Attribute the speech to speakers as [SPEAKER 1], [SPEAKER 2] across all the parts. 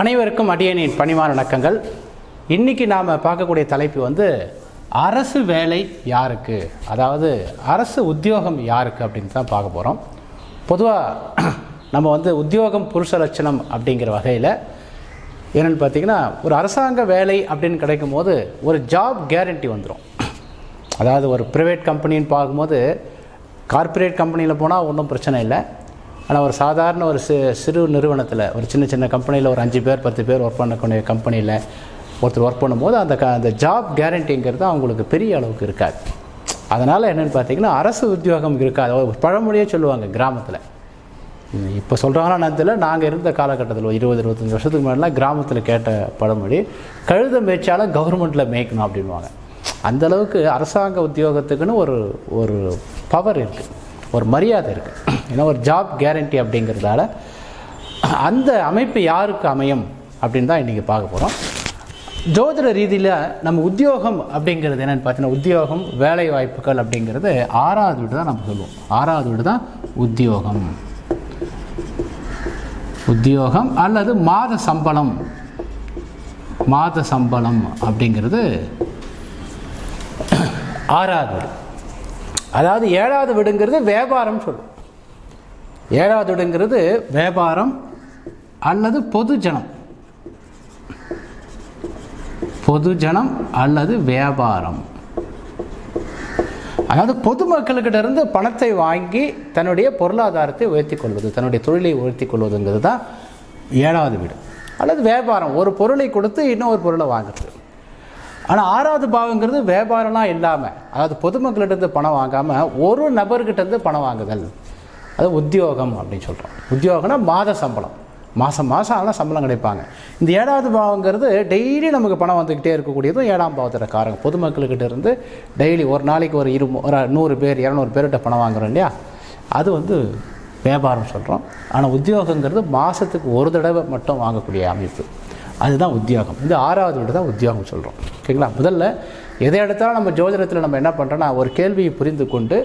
[SPEAKER 1] அனைவருக்கும் அடியனின் பணிவான வணக்கங்கள். இன்றைக்கி நாம் பார்க்கக்கூடிய தலைப்பு அரசு வேலை யாருக்கு, அதாவது அரசு உத்தியோகம் யாருக்கு அப்படின்னு தான் பார்க்க போகிறோம். பொதுவாக நம்ம உத்தியோகம் புருஷ லட்சணம் அப்படிங்கிற வகையில் என்னென்னு பார்த்திங்கன்னா, ஒரு அரசாங்க வேலை அப்படின்னு கிடைக்கும் போது ஒரு ஜாப் கேரண்டி வந்துடும். அதாவது ஒரு ப்ரைவேட் கம்பெனின்னு பார்க்கும்போது, கார்ப்பரேட் கம்பெனியில் போனால் ஒன்றும் பிரச்சனை இல்லை. ஆனால் ஒரு சாதாரண ஒரு சிறு நிறுவனத்தில், ஒரு சின்ன கம்பெனியில் ஒரு 5 பேர் 10 பேர் ஒர்க் பண்ணக்கூடிய கம்பெனியில் ஒருத்தர் ஒர்க் பண்ணும்போது அந்த ஜாப் கேரண்டிங்கிறது அவங்களுக்கு பெரிய அளவுக்கு இருக்காது. அதனால் என்னென்னு பார்த்திங்கன்னா, அரசு உத்தியோகம் இருக்காது. ஒரு பழமொழியே சொல்லுவாங்க கிராமத்தில். இப்போ சொல்கிறாங்கன்னா நேரத்தில் நாங்கள் இருந்த காலகட்டத்தில் 20-25 வருஷத்துக்கு முன்னாடிலாம் கிராமத்தில் கேட்ட பழமொழி, கழுத மேய்ச்சாலும் கவர்மெண்ட்டில் மேய்க்கணும் அப்படின்வாங்க. அந்தளவுக்கு அரசாங்க உத்தியோகத்துக்குன்னு ஒரு பவர் இருக்குது, ஒரு மரியாதை இருக்குது. ஏன்னா ஒரு ஜாப் கேரண்டி அப்படிங்கிறதால அந்த அமைப்பு யாருக்கு அமையும் அப்படின்னு தான் இன்றைக்கி பார்க்க போகிறோம். ஜோதிட ரீதியில் நம்ம உத்தியோகம் அப்படிங்கிறது என்னென்னு பார்த்தீங்கன்னா, உத்தியோகம் வேலை வாய்ப்புகள் அப்படிங்கிறது 6வது வீடு தான் நம்ம சொல்லுவோம். 6வது வீடு தான் உத்தியோகம் அல்லது மாத சம்பளம் அப்படிங்கிறது 6வது வீடு. அதாவது 7வது வீடுங்கிறது வியாபாரம் சொல்லுவோம். 7வது வீடுங்கிறது வியாபாரம் அல்லது பொதுஜனம் அல்லது வியாபாரம். அதாவது பொதுமக்களுக்கிட்ட இருந்து பணத்தை வாங்கி தன்னுடைய பொருளாதாரத்தை உயர்த்தி கொள்வது, தன்னுடைய தொழிலை உயர்த்தி கொள்வதுங்கிறது தான் 7வது வீடு. அல்லது வியாபாரம், ஒரு பொருளை கொடுத்து இன்னொரு பொருளை வாங்குறது. ஆனால் 6வது பாவங்கிறது வியாபாரம்லாம் இல்லாமல், அதாவது பொதுமக்களிடந்து பணம் வாங்காமல் ஒரு நபர்கிட்டேருந்து பணம் வாங்குதல், அது உத்தியோகம் அப்படின்னு சொல்கிறோம். உத்தியோகம்னா மாத சம்பளம், மாதம் ஆனால் சம்பளம் கிடைப்பாங்க. இந்த 7வது பாவங்கிறது டெய்லி நமக்கு பணம் வந்துக்கிட்டே இருக்கக்கூடியதும் 7ஆம் பாவத்தோட காரகம். பொதுமக்களுக்கிட்ட இருந்து டெய்லி ஒரு நாளைக்கு ஒரு 100 பேர் 200 பேர்கிட்ட பணம் வாங்குறோம் இல்லையா, அது வியாபாரம் சொல்கிறோம். ஆனால் உத்தியோகங்கிறது மாதத்துக்கு ஒரு தடவை மட்டும் வாங்கக்கூடிய அமைப்பு, அதுதான் உத்தியோகம். இந்த 6வது வீடு தான் உத்தியோகம் சொல்கிறோம். ஓகேங்களா? முதல்ல எதை எடுத்தாலும் நம்ம ஜோதிடத்தில் நம்ம என்ன பண்ணுறோன்னா, ஒரு கேள்வியை புரிந்து கொண்டு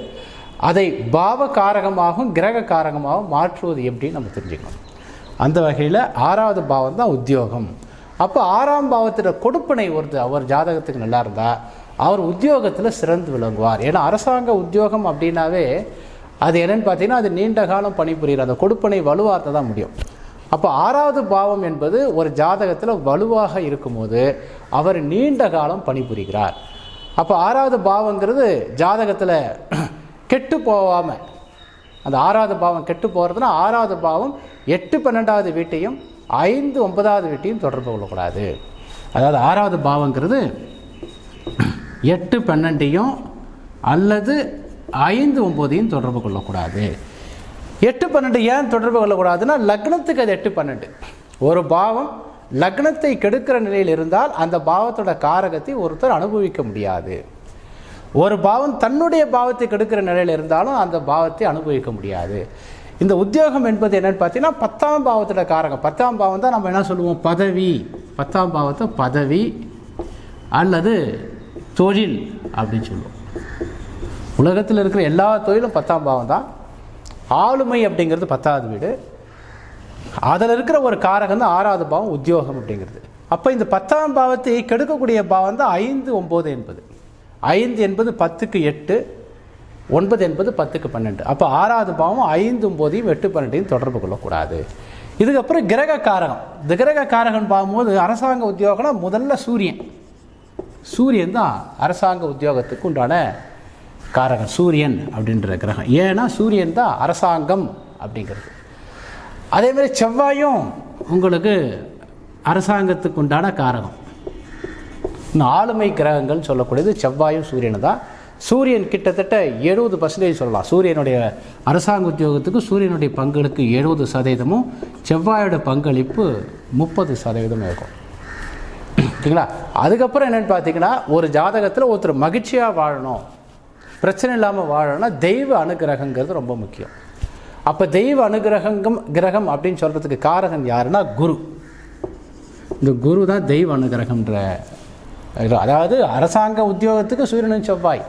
[SPEAKER 1] அதை பாவ காரகமாகவும் கிரக காரகமாகவும் மாற்றுவது எப்படின்னு நம்ம தெரிஞ்சுக்கணும். அந்த வகையில் 6வது பாவம் தான் உத்தியோகம். அப்போ 6ஆம் பாவத்தில் கொடுப்பனை அவர் ஜாதகத்துக்கு நல்லா இருந்தால் அவர் உத்தியோகத்தில் சிறந்து விளங்குவார். ஏன்னா அரசாங்க உத்தியோகம் அப்படின்னாவே அது என்னென்னு பார்த்தீங்கன்னா, அது நீண்ட காலம் பணிபுரிகிற அந்த கொடுப்பனை வலுவார்த்த தான் முடியும். அப்போ 6வது பாவம் என்பது ஒரு ஜாதகத்தில் வலுவாக இருக்கும்போது அவர் நீண்ட காலம் பணிபுரிகிறார். அப்போ 6வது பாவங்கிறது ஜாதகத்தில் கெட்டு போகாமல், அந்த 6வது பாவம் கெட்டு போகிறதுனா 6வது பாவம் 8-12வது வீட்டையும் 5-9வது வீட்டையும் தொடர்பு கொள்ளக்கூடாது. அதாவது 6வது பாவங்கிறது 8-12 அல்லது 5-9 தொடர்பு கொள்ளக்கூடாது. 8-12 ஏன் தொடர்பு கொள்ளக்கூடாதுன்னா, லக்னத்துக்கு அது 8-12. ஒரு பாவம் லக்னத்தை கெடுக்கிற நிலையில் இருந்தால் அந்த பாவத்தோட காரகத்தை ஒருத்தர் அனுபவிக்க முடியாது. ஒரு பாவம் தன்னுடைய பாவத்தை கெடுக்கிற நிலையில் இருந்தாலும் அந்த பாவத்தை அனுபவிக்க முடியாது. இந்த உத்தியோகம் என்பது என்னென்னு பார்த்தீங்கன்னா, 10ஆம் பாவத்தோட காரகம். 10ஆம் பாவம் தான் நம்ம என்ன சொல்லுவோம், பதவி. 10ஆம் பாவத்தை பதவி அல்லது தொழில் அப்படின்னு சொல்லுவோம். உலகத்தில் இருக்கிற எல்லா தொழிலும் 10ஆம் பாவம் தான். ஆளுமை அப்படிங்கிறது 10வது வீடு. அதில் இருக்கிற ஒரு காரகம் தான் 6வது பாவம் உத்தியோகம் அப்படிங்கிறது. அப்போ இந்த 10ஆம் பாவத்தை கெடுக்கக்கூடிய பாவம் தான் 5-9 என்பது. 5 என்பது 10க்கு 8, 9 என்பது 10க்கு 12. அப்போ 6வது பாவம் 5-9 8-12 தொடர்பு கொள்ளக்கூடாது. இதுக்கப்புறம் கிரக காரகம். இந்த கிரக காரகம் பார்க்கும்போது அரசாங்க உத்தியோகம்னா முதல்ல சூரியன் தான் அரசாங்க உத்தியோகத்துக்கு உண்டான காரகம். சூரியன் அப்படின்ற கிரகம். ஏன்னா சூரியன் தான் அரசாங்கம் அப்படிங்கிறது. அதேமாதிரி செவ்வாயும் உங்களுக்கு அரசாங்கத்துக்கு உண்டான காரகம். இன்னும் ஆளுமை கிரகங்கள் சொல்லக்கூடியது செவ்வாயும் சூரியனை தான். சூரியன் கிட்டத்தட்ட 70% சொல்லலாம். சூரியனுடைய அரசாங்க உத்தியோகத்துக்கு சூரியனுடைய பங்களிப்பு 70%, செவ்வாயோட பங்களிப்பு 30% இருக்கும். ஓகேங்களா? அதுக்கப்புறம் என்னென்னு பார்த்தீங்கன்னா, ஒரு ஜாதகத்தில் ஒருத்தர் மகிழ்ச்சியாக வாழணும், பிரச்சனை இல்லாமல் வாழணும்னா தெய்வ அனுகிரகங்கிறது ரொம்ப முக்கியம். அப்போ தெய்வ கிரகம் அப்படின்னு சொல்கிறதுக்கு காரகன் யாருன்னா குரு. இந்த குரு தான் தெய்வ அனுகிரகம்ன்ற. அதாவது அரசாங்க உத்தியோகத்துக்கு சூரியனும் செவ்வாய்.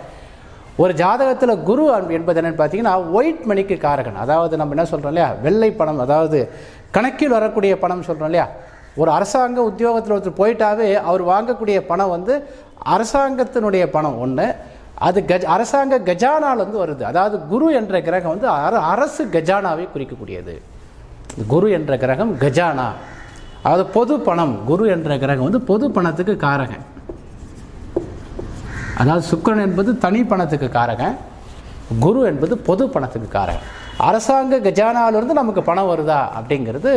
[SPEAKER 1] ஒரு ஜாதகத்தில் குரு என்பது என்னென்னு பார்த்தீங்கன்னா, ஒயிட் மணிக்கு காரகன். அதாவது நம்ம என்ன சொல்கிறோம் இல்லையா, வெள்ளை பணம், அதாவது கணக்கில் வரக்கூடிய பணம் சொல்கிறோம் இல்லையா, ஒரு அரசாங்க உத்தியோகத்தில் ஒருத்தர் போயிட்டாவே அவர் வாங்கக்கூடிய பணம் வந்து அரசாங்கத்தினுடைய பணம் ஒன்று, அது அரசாங்க கஜானாலேருந்து வருது. அதாவது குரு என்ற கிரகம் வந்து அரசு கஜானாவை குறிக்கக்கூடியது. குரு என்ற கிரகம் கஜானா, அதாவது பொது பணம். குரு என்ற கிரகம் வந்து பொது பணத்துக்கு காரகன். அதாவது சுக்கிரன் என்பது தனி பணத்துக்கு காரகன், குரு என்பது பொது பணத்துக்கு காரகன். அரசாங்க கஜானாவிலிருந்து நமக்கு பணம் வருதா அப்படிங்கிறது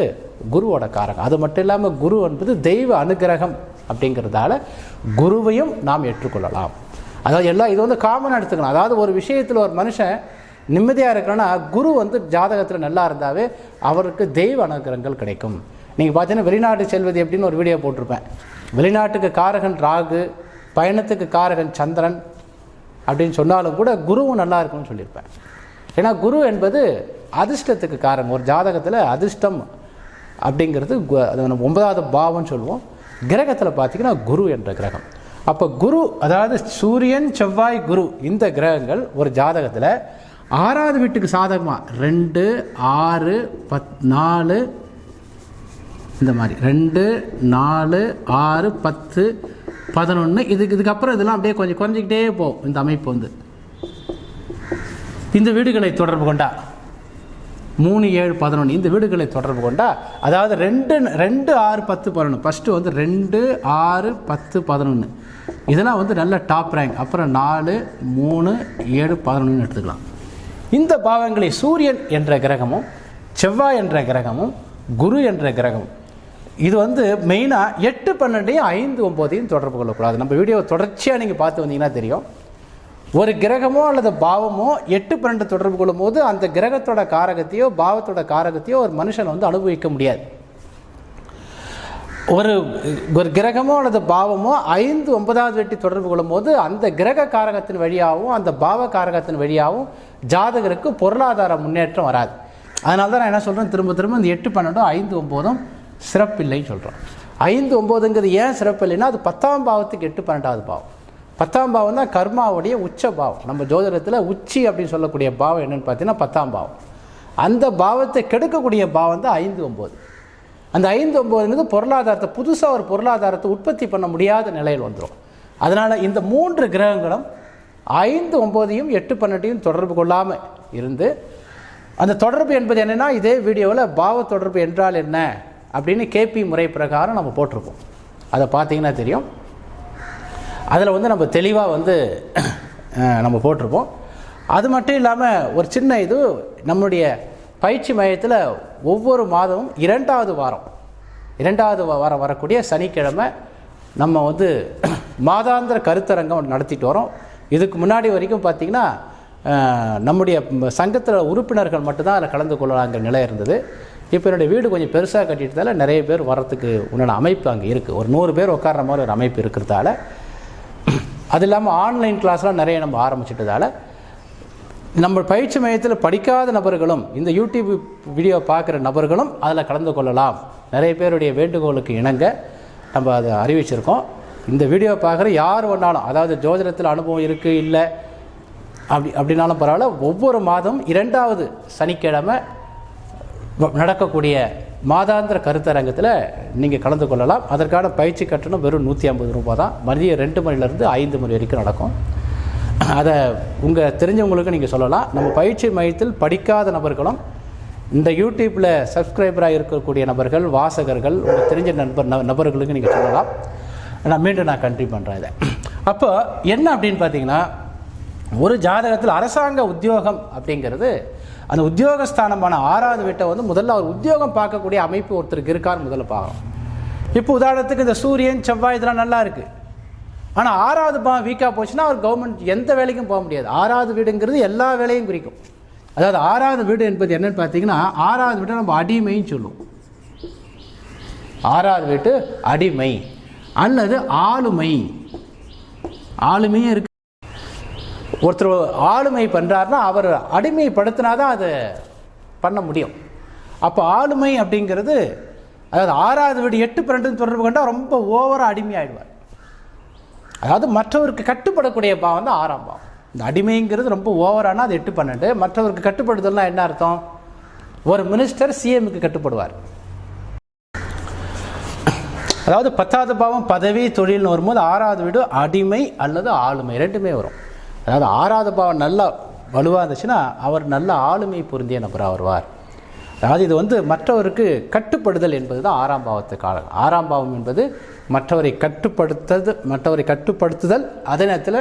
[SPEAKER 1] குருவோட காரகம். அது மட்டும் இல்லாமல் குரு என்பது தெய்வ அனுகிரகம் அப்படிங்கிறதால குருவையும் நாம் ஏற்றுக்கொள்ளலாம். அதாவது எல்லாம் இது வந்து காமனாக எடுத்துக்கணும். அதாவது ஒரு விஷயத்தில் ஒரு மனுஷன் நிம்மதியாக இருக்கிறன்னா குரு வந்து ஜாதகத்தில் நல்லா இருந்தாவே அவருக்கு தெய்வ அனுகிரகங்கள் கிடைக்கும். நீங்கள் பார்த்தீங்கன்னா வெளிநாட்டு செல்வது எப்படின்னு ஒரு வீடியோ போட்டிருப்பேன். வெளிநாட்டுக்கு காரகன் ராகு, பயணத்துக்கு காரகன் சந்திரன் அப்படின்னு சொன்னாலும் கூட குருவும் நல்லா இருக்குன்னு சொல்லியிருப்பேன். ஏன்னா குரு என்பது அதிர்ஷ்டத்துக்கு காரகம். ஒரு ஜாதகத்தில் அதிர்ஷ்டம் அப்படிங்கிறது அது நம்ம 9வது பாவம்னு சொல்லுவோம். கிரகத்தில் பார்த்திங்கன்னா குரு என்ற கிரகம். அப்போ குரு, அதாவது சூரியன் செவ்வாய் குரு, இந்த கிரகங்கள் ஒரு ஜாதகத்தில் 6வது வீட்டுக்கு சாதகமாக 2 6 4 இந்த மாதிரி 2 4 6 10 11 இதுக்கப்புறம் இதெல்லாம் அப்படியே கொஞ்சம் குறைஞ்சிக்கிட்டே போகும். இந்த அமைப்பு வந்து இந்த வீடுகளை தொடர்பு கொண்டா 3 7 11 இந்த வீடுகளை தொடர்பு கொண்டா, அதாவது 2 6 10 11 ஃபஸ்ட்டு வந்து 2 6 10 11 இதெல்லாம் வந்து நல்ல டாப் ரேங்க். அப்புறம் 4 3 7 11 எடுத்துக்கலாம். இந்த பாவங்களை சூரியன் என்ற கிரகமும் செவ்வாய் என்ற கிரகமும் குரு என்ற கிரகமும் இது வந்து மெயினாக 8 12 5 9 தொடர்பு கொள்ளக்கூடாது. நம்ம வீடியோ தொடர்ச்சியாக நீங்கள் பார்த்து வந்தீங்கன்னா தெரியும். ஒரு கிரகமோ அல்லது பாவமோ 8 12 தொடர்பு கொள்ளும் போது அந்த கிரகத்தோட காரகத்தையோ பாவத்தோட காரகத்தையோ ஒரு மனுஷன் வந்து அனுபவிக்க முடியாது. ஒரு கிரகமோ அல்லது பாவமோ 5 9வது வீட்டை தொடர்பு கொள்ளும் போது அந்த கிரக காரகத்தின் வழியாகவும் அந்த பாவ காரகத்தின் வழியாகவும் ஜாதகருக்கு பொருளாதார முன்னேற்றம் வராது. அதனால தான் நான் என்ன சொல்கிறேன், திரும்ப திரும்ப இந்த 8 12 5 9 சிறப்பில்லைன்னு சொல்கிறோம். 5 9ங்கிறது ஏன் சிறப்பு இல்லைன்னா அது 10ஆம் பாவத்துக்கு 8 12வது பாவம். 10ஆம் பாவம் தான் கர்மாவுடைய உச்ச பாவம். நம்ம ஜோதிடத்தில் உச்சி அப்படின்னு சொல்லக்கூடிய பாவம் என்னென்னு பார்த்தீங்கன்னா 10ஆம் பாவம். அந்த பாவத்தை கெடுக்கக்கூடிய பாவம் தான் 5 9. அந்த 5 9ங்கிறது பொருளாதாரத்தை, புதுசாக ஒரு பொருளாதாரத்தை உற்பத்தி பண்ண முடியாத நிலையில் வந்துடும். அதனால் இந்த 3 கிரகங்களும் 5 9 8 12 தொடர்பு கொள்ளாமல் இருந்து, அந்த தொடர்பு என்பது என்னென்னா இதே வீடியோவில் பாவ தொடர்பு என்றால் என்ன அப்படின்னு கேபி முறை பிரகாரம் நம்ம போட்டிருப்போம். அதை பார்த்தீங்கன்னா தெரியும். அதில் வந்து நம்ம தெளிவாக வந்து நம்ம போட்டிருப்போம். அது மட்டும் இல்லாமல் ஒரு சின்ன இது, நம்முடைய பயிற்சி மையத்தில் ஒவ்வொரு மாதமும் 2வது வாரம் வரக்கூடிய சனிக்கிழமை நம்ம வந்து மாதாந்திர கருத்தரங்கம் நடத்திட்டு வரோம். இதுக்கு முன்னாடி வரைக்கும் பார்த்திங்கன்னா நம்முடைய சங்கத்தில் உறுப்பினர்கள் மட்டும்தான் அதில் கலந்து கொள்ளலாங்கிற நிலை இருந்தது. இப்போ என்னுடைய வீடு கொஞ்சம் பெருசாக கட்டிட்டதால் நிறைய பேர் வர்றதுக்கு உண்டான அமைப்பு அங்கே இருக்குது. ஒரு 100 பேர் உட்கார்ற மாதிரி ஒரு அமைப்பு இருக்கிறதால, அது இல்லாமல் ஆன்லைன் கிளாஸ்லாம் நிறைய நம்ம ஆரம்பிச்சிட்டதால் நம்ம பயிற்சி மையத்தில் படிக்காத நபர்களும் இந்த யூடியூப் வீடியோ பார்க்குற நபர்களும் அதில் கலந்து கொள்ளலாம். நிறைய பேருடைய வேண்டுகோளுக்கு இணங்க நம்ம அதை அறிவிச்சிருக்கோம். இந்த வீடியோ பார்க்குற யார் வேணாலும், அதாவது ஜோதிடத்தில் அனுபவம் இருக்குது இல்லை அப்படின்னாலும் பரவாயில்ல, ஒவ்வொரு மாதம் 2வது சனிக்கிழமை நடக்கக்கூடிய மாதாந்திர கருத்தரங்கத்தில் நீங்கள் கலந்து கொள்ளலாம். அதற்கான பயிற்சி கட்டணம் வெறும் 150 ரூபா தான். மதியம் 2 மணிலேருந்து 5 மணி வரைக்கும் நடக்கும். அதை உங்கள் தெரிஞ்சவங்களுக்கு நீங்கள் சொல்லலாம். நம்ம பயிற்சி மையத்தில் படிக்காத நபர்களும், இந்த யூடியூப்பில் சப்ஸ்கிரைபராக இருக்கக்கூடிய நபர்கள், வாசகர்கள், உங்கள் தெரிஞ்ச நபர்களுக்கு நீங்கள் சொல்லலாம். நான் கண்டினியூ பண்ணுறேன் இதை. அப்போ என்ன அப்படின்னு பார்த்தீங்கன்னா, ஒரு ஜாதகத்தில் அரசாங்க உத்தியோகம் அப்படிங்கிறது அந்த உத்தியோகஸ்தானமான 6வது வீட்டை வந்து முதல்ல அவர் உத்தியோகம் பார்க்கக்கூடிய அமைப்பு ஒருத்தருக்கு இருக்கார் முதல்ல பார்க்கணும். இப்போ உதாரணத்துக்கு இந்த சூரியன் செவ்வாய் இதெல்லாம் நல்லா இருக்குது. ஆனால் 6வது பாவம் வீக்காக போச்சுன்னா அவர் கவர்மெண்ட் எந்த வேலைக்கும் போக முடியாது. 6வது வீடுங்கிறது எல்லா வேலையும் குறிக்கும். அதாவது 6வது வீடு என்பது என்னென்னு பார்த்தீங்கன்னா, 6வது வீட்டை நம்ம அடிமைன்னு சொல்லுவோம். 6வது வீட்டு அடிமை அல்லது ஆளுமை. ஆளுமையும் இருக்கு. ஒருத்தர் ஆளுமை பண்ணுறாருன்னா அவர் அடிமைப்படுத்தினா தான் அதை பண்ண முடியும். அப்போ ஆளுமை அப்படிங்கிறது, அதாவது 6வது வீடு 8 12 தொடர்பு கொண்டால் ரொம்ப ஓவராக அடிமையாகிடுவார். அதாவது மற்றவருக்கு கட்டுப்படக்கூடிய பாவம் தான் 6ஆம் பாவம். இந்த அடிமைங்கிறது ரொம்ப ஓவரானால் அது 8 12. மற்றவருக்கு கட்டுப்படுதல்னா என்ன அர்த்தம்? ஒரு மினிஸ்டர் சிஎம்க்கு கட்டுப்படுவார். அதாவது 10வது பாவம் பதவி தொழில்னு வரும்போது 6வது வீடு அடிமை அல்லது ஆளுமை ரெண்டுமே வரும். அதாவது 6வது பாவம் நல்லா வலுவாக இருந்துச்சுன்னா அவர் நல்ல ஆளுமை பொருந்திய நபராக வருவார். அதாவது இது வந்து மற்றவருக்கு கட்டுப்படுதல் என்பது தான் 6ஆம் பாவத்துக்கு காலம். 6ஆம் பாவம் என்பது மற்றவரை கட்டுப்படுத்துதல், அதே நேரத்தில்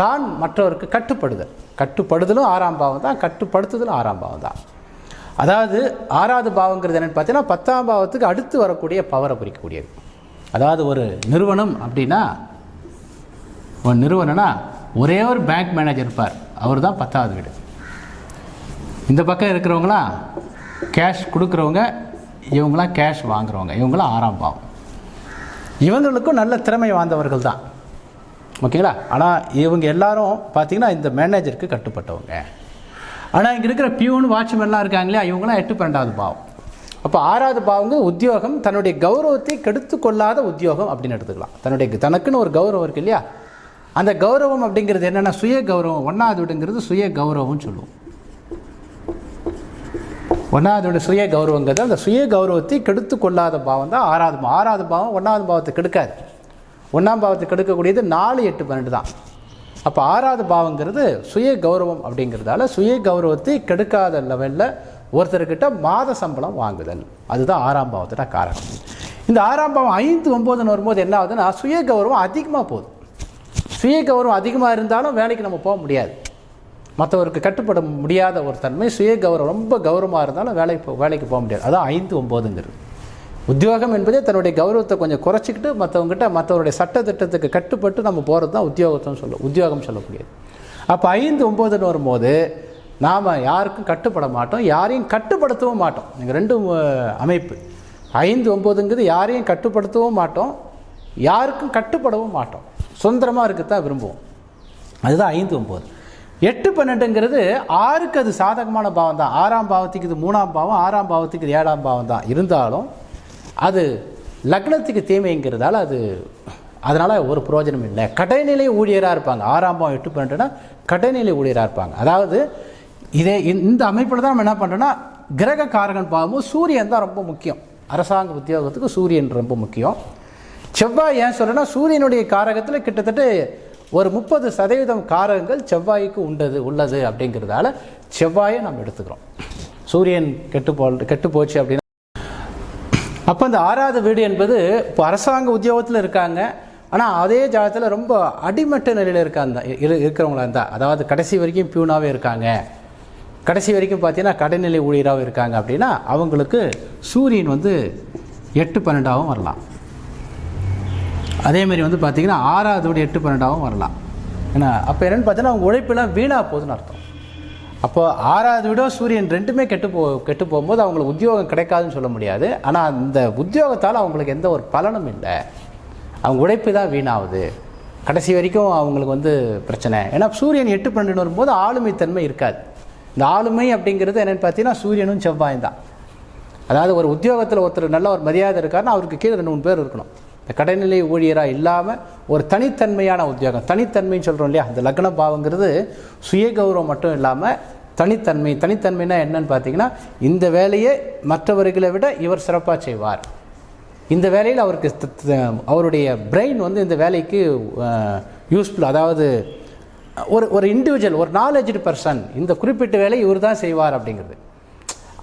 [SPEAKER 1] தான் மற்றவருக்கு கட்டுப்படுதலும் 6ஆம் பாவம் தான், கட்டுப்படுத்துதலும் 6ஆம் பாவம் தான். அதாவது 6வது பாவங்கிறது என்னென்னு பார்த்தீங்கன்னா 10ஆம் பாவத்துக்கு அடுத்து வரக்கூடிய பவரை குறிக்கக்கூடியது. அதாவது ஒரு நிறுவனம் அப்படின்னா, ஒரு நிறுவனம்னா ஒரே ஒரு பேங்க் மேனேஜர் இருப்பார், அவர் தான் 10வது வீடு. இந்த பக்கம் இருக்கிறவங்களாம் கேஷ் கொடுக்குறவங்க, இவங்களாம் கேஷ் வாங்குறவங்க, இவங்களாம் 6ஆம் பாவம். இவங்களுக்கும் நல்ல திறமை வாய்ந்தவர்கள் தான், ஓகேங்களா. ஆனால் இவங்க எல்லாரும் பார்த்திங்கன்னா இந்த மேனேஜருக்கு கட்டுப்பட்டவங்க. ஆனால் இங்கே இருக்கிற பியூன் வாட்ச்மேன்லாம் இருக்காங்க இல்லையா, இவங்களாம் 8 12வது பாவம். அப்போ 6வது பாவங்க உத்தியோகம், தன்னுடைய கௌரவத்தை கெடுத்து கொள்ளாத உத்தியோகம் அப்படின்னு எடுத்துக்கலாம். தனக்குன்னு ஒரு கௌரவம் இருக்குது இல்லையா, அந்த கௌரவம் அப்படிங்கிறது என்னென்னா சுய கௌரவம். 1வது வீடுங்கிறது சுய கௌரவம்னு சொல்லுவோம். 1வது வீடு சுய கௌரவங்கிறது அந்த சுய கௌரவத்தை கெடுத்து கொள்ளாத பாவம் தான் 6வது பாவம். 6வது பாவம் 1வது பாவத்தை கெடுக்காது. 1ஆம் பாவத்தை கெடுக்கக்கூடியது 4 8 12 தான். அப்போ 6வது பாவங்கிறது சுய கௌரவம் அப்படிங்கிறதால சுய கௌரவத்தை கெடுக்காத லெவலில் ஒருத்தர்கிட்ட மாத சம்பளம் வாங்குதல், அதுதான் 6ஆம் பாவத்தோட காரணம். இந்த 6ஆம் பாவம் 5 9ன்னு வரும்போது என்ன ஆகுதுன்னா சுய கௌரவம் அதிகமாக போகுது. சுய கௌரவம் அதிகமாக இருந்தாலும் வேலைக்கு நம்ம போக முடியாது. மற்றவருக்கு கட்டுப்பட முடியாத ஒரு தன்மை சுய கௌரவம். ரொம்ப கௌரவமாக இருந்தாலும் வேலைக்கு போக முடியாது. அதான் 5 9ங்கிறது. உத்தியோகம் என்பதே தன்னுடைய கௌரவத்தை கொஞ்சம் குறைச்சிக்கிட்டு மற்றவருடைய சட்டத்திட்டத்துக்கு கட்டுப்பட்டு நம்ம போகிறது தான் உத்தியோகம் சொல்லக்கூடியது. அப்போ 5 9ன்னு வரும்போது நாம் யாருக்கும் கட்டுப்பட மாட்டோம், யாரையும் கட்டுப்படுத்தவும் மாட்டோம். நீங்கள் 2 அமைப்பு. 5 9ங்கிறது யாரையும் கட்டுப்படுத்தவும் மாட்டோம், யாருக்கும் கட்டுப்படவும் மாட்டோம், சுதந்திரமாக இருக்கத்தான் விரும்புவோம். அதுதான் 5 9. 8 12ங்கிறது 6க்கு அது சாதகமான பாவம் தான். 6ஆம் பாவத்துக்கு இது 3ஆம் பாவம், 6ஆம் பாவத்துக்கு இது 7ஆம் பாவம் தான். இருந்தாலும் அது லக்னத்துக்கு தீமைங்கிறதால அதனால் ஒரு பிரயோஜனம் இல்லை. கடைநிலை ஊழியராக இருப்பாங்க. 6ஆம் பாவம் 8 12னா கடைநிலை ஊழியராக இருப்பாங்க. அதாவது இந்த அமைப்பில் தான் நம்ம என்ன பண்ணுறோன்னா கிரக காரகன் பாவமும் சூரியன் தான் ரொம்ப முக்கியம். அரசாங்க உத்தியோகத்துக்கு சூரியன் ரொம்ப முக்கியம். செவ்வாய் ஏன் சொல்கிறேன்னா சூரியனுடைய காரகத்தில் கிட்டத்தட்ட ஒரு 30% காரகங்கள் செவ்வாய்க்கு உள்ளது அப்படிங்கிறதால செவ்வாயை நம்ம எடுத்துக்கிறோம். சூரியன் கெட்டு போச்சு அப்படின்னா அப்போ இந்த 6வது வீடு என்பது இப்போ அரசாங்க உத்தியோகத்தில் இருக்காங்க, ஆனால் அதே ஜாதகத்தில் ரொம்ப அடிமட்ட நிலையில் இருக்கிறவங்களா இருந்தால், அதாவது கடைசி வரைக்கும் பியூனாகவே இருக்காங்க, கடைசி வரைக்கும் பார்த்தீங்கன்னா கடைநிலை ஊழியராகவும் இருக்காங்க அப்படின்னா அவங்களுக்கு சூரியன் 8 12ஆகவும் வரலாம். அதேமாதிரி பார்த்திங்கன்னா 6வது வீடு 8 12ஆகவும் வரலாம். ஏன்னா அப்போ என்னென்னு பார்த்தீங்கன்னா அவங்க உழைப்பெல்லாம் வீணாக போகுதுன்னு அர்த்தம். அப்போ 6வது வீடோ சூரியன் ரெண்டுமே கெட்டு போகும்போது அவங்களுக்கு உத்தியோகம் கிடைக்காதுன்னு சொல்ல முடியாது. ஆனால் அந்த உத்தியோகத்தால் அவங்களுக்கு எந்த ஒரு பலனும் இல்லை, அவங்க உழைப்பு தான் வீணாகுது, கடைசி வரைக்கும் அவங்களுக்கு பிரச்சனை. ஏன்னா சூரியன் 8 12 வரும்போது ஆளுமைத்தன்மை இருக்காது. இந்த ஆளுமை அப்படிங்கிறது என்னென்னு பார்த்தீங்கன்னா சூரியனும் செவ்வாயும் தான். அதாவது ஒரு உத்தியோகத்தில் ஒருத்தர் நல்ல ஒரு மரியாதை இருக்காருன்னா அவருக்கு கீழே 2 3 பேர் இருக்கணும். இந்த கடைநிலை ஊழியராக இல்லாமல் ஒரு தனித்தன்மையான உத்தியோகம், தனித்தன்மைன்னு சொல்கிறோம் இல்லையா, அந்த லக்ன பாவங்கிறது சுய கௌரவம் மட்டும் இல்லாமல் தனித்தன்மைனா என்னன்னு பார்த்தீங்கன்னா இந்த வேலையை மற்றவர்களை விட இவர் சிறப்பாக செய்வார், இந்த வேலையில் அவருக்கு அவருடைய பிரெயின் இந்த வேலைக்கு யூஸ்ஃபுல், அதாவது ஒரு இண்டிவிஜுவல், ஒரு நாலேஜ்டு பர்சன், இந்த குறிப்பிட்ட வேலை இவர் தான் செய்வார் அப்படிங்கிறது.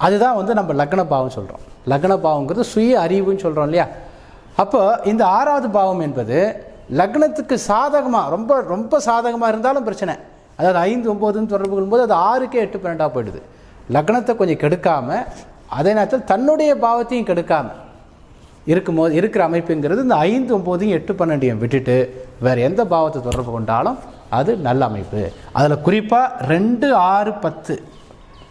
[SPEAKER 1] அதுதான் நம்ம லக்ன பாவம் சொல்கிறோம். லக்ன பாவங்கிறது சுய அறிவுன்னு சொல்கிறோம் இல்லையா. அப்போ இந்த 6வது பாவம் என்பது லக்னத்துக்கு சாதகமாக ரொம்ப ரொம்ப சாதகமாக இருந்தாலும் பிரச்சனை. அதாவது 5 9ன்னு தொடர்பு கொள்ளும்போது அது 6க்கே 8 12ஆக போயிடுது. லக்னத்தை கொஞ்சம் கெடுக்காமல் அதே நேரத்தில் தன்னுடைய பாவத்தையும் கெடுக்காமல் இருக்கிற அமைப்புங்கிறது இந்த 5 9 8 12 விட்டுட்டு வேறு எந்த பாவத்தை தொடர்பு கொண்டாலும் அது நல்ல அமைப்பு. அதில் குறிப்பாக 2 6 10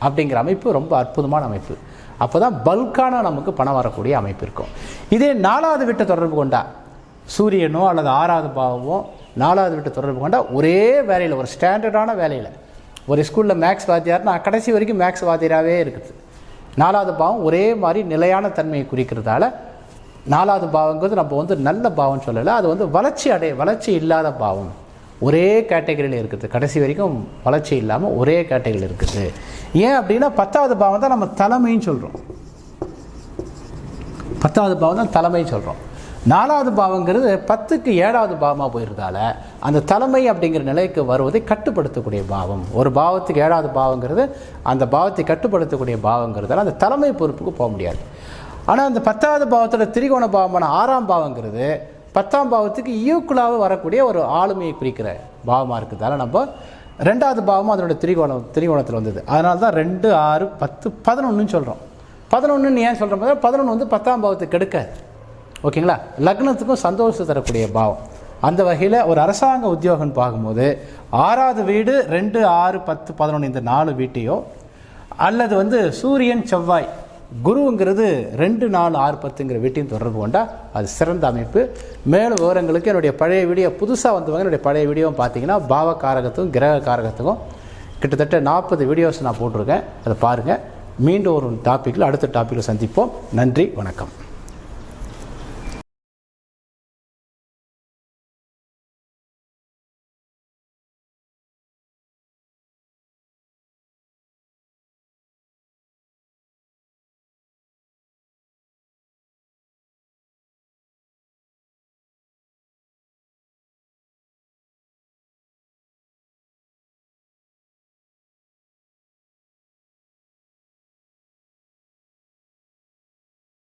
[SPEAKER 1] அப்படிங்கிற அமைப்பு ரொம்ப அற்புதமான அமைப்பு. அப்போ தான் பல்கான நமக்கு பணம் வரக்கூடிய அமைப்பு இருக்கும். இதே 4வது வீட்டை தொடர்பு கொண்டா சூரியனோ அல்லது 6வது பாவமோ 4வது வீட்டை தொடர்பு கொண்டா ஒரே வேலையில், ஒரு ஸ்டாண்டர்டான வேலையில், ஒரு ஸ்கூலில் மேக்ஸ் வாத்தியார்னா கடைசி வரைக்கும் மேக்ஸ் வாத்தியாராகவே இருக்குது. 4வது பாவம் ஒரே மாதிரி நிலையான தன்மையை குறிக்கிறதால 4வது பாவங்கிறது நம்ம நல்ல பாவம் சொல்லலை, அது வளர்ச்சி இல்லாத பாவம், ஒரே கேட்டகரியில் இருக்குது, கடைசி வரைக்கும் வளர்ச்சி இல்லாமல் ஒரே கேட்டகரியில் இருக்குது. ஏன் அப்படின்னா 10வது பாவம் தான் நம்ம தலைமைன்னு சொல்கிறோம். 10வது பாவம் தான் தலைமைன்னு சொல்கிறோம். 4வது பாவங்கிறது 10க்கு 7வது பாவமாக போயிருந்தால அந்த தலைமை அப்படிங்கிற நிலைக்கு வருவதை கட்டுப்படுத்தக்கூடிய பாவம். ஒரு பாவத்துக்கு 7வது பாவங்கிறது அந்த பாவத்தை கட்டுப்படுத்தக்கூடிய பாவங்கிறதால அந்த தலைமை பொறுப்புக்கு போக முடியாது. ஆனால் அந்த 10வது பாவத்தோட திரிகோண பாவமான 6ஆம் பாவங்கிறது 10ஆம் பாவத்துக்கு ஈக்குவலாக வரக்கூடிய ஒரு ஆளுமையை குறிக்கிற பாவமாக இருக்கிறதால நம்ம 2வது பாவமும் அதனோட திரிகோணத்தில் வந்தது. அதனால தான் 2, 6, 10, 11ன்னு சொல்கிறோம். 11ன்னு ஏன் சொல்கிறோம்? 11 வந்து 10ஆம் பாவத்துக்கு கெடுக்காது. ஓகேங்களா? லக்னத்துக்கும் சந்தோஷம் தரக்கூடிய பாவம். அந்த வகையில் ஒரு அரசாங்க உத்தியோகம் பார்க்கும்போது 6வது வீடு 2, 6, 10, 11 இந்த 4 வீட்டையோ அல்லது வந்து சூரியன் செவ்வாய் குருங்கிறது 2, 4, 6, 10ங்கிற வீட்டையும் தொடர்பு கொண்டால் அது சிறந்த அமைப்பு. மேலும் விவரங்களுக்கு என்னுடைய பழைய வீடியோ, புதுசாக வந்தவங்க என்னுடைய பழைய வீடியோவும் பார்த்தீங்கன்னா பாவ காரகத்துக்கும் கிரக காரகத்துக்கும் கிட்டத்தட்ட 40 வீடியோஸ் நான் போட்டிருக்கேன். அதை பாருங்கள். மீண்டும் ஒரு டாப்பிக்கில் அடுத்த டாப்பிக்கில் சந்திப்போம். நன்றி, வணக்கம்.